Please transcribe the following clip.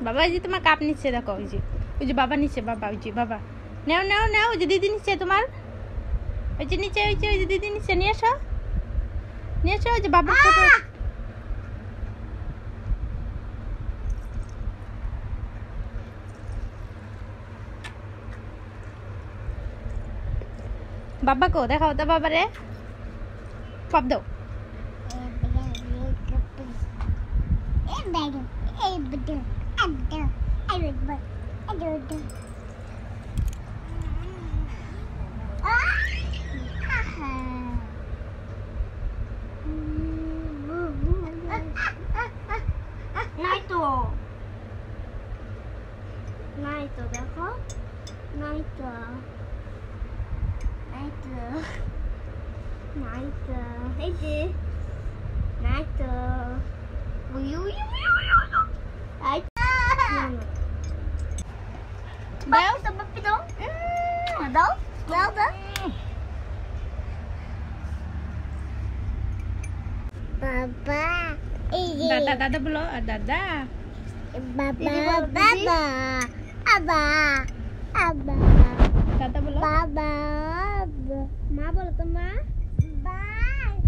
বাবা এই যে তোমার কাপ নিচ্ছে দেখো, ওই যে বাবা নিচ্ছে, বাবা ওই যে বাবা নাও নাও নাও, ওই যে দিদি নিচ্ছে তোমার, ওই যে নিচে, ওই যে দিদি নিচ্ছে, নিয়ে আসো ওই যে বাবার ফটো। বাবা কো দেখাও তো বাবারে, পপ দাও। নাই তো দেখো, নাই তো এই যে নাই তো দাও বাবা, দাদা বলো, আর দাদা বাবা দাদা বলো, বাবা, মা বলো তো মা।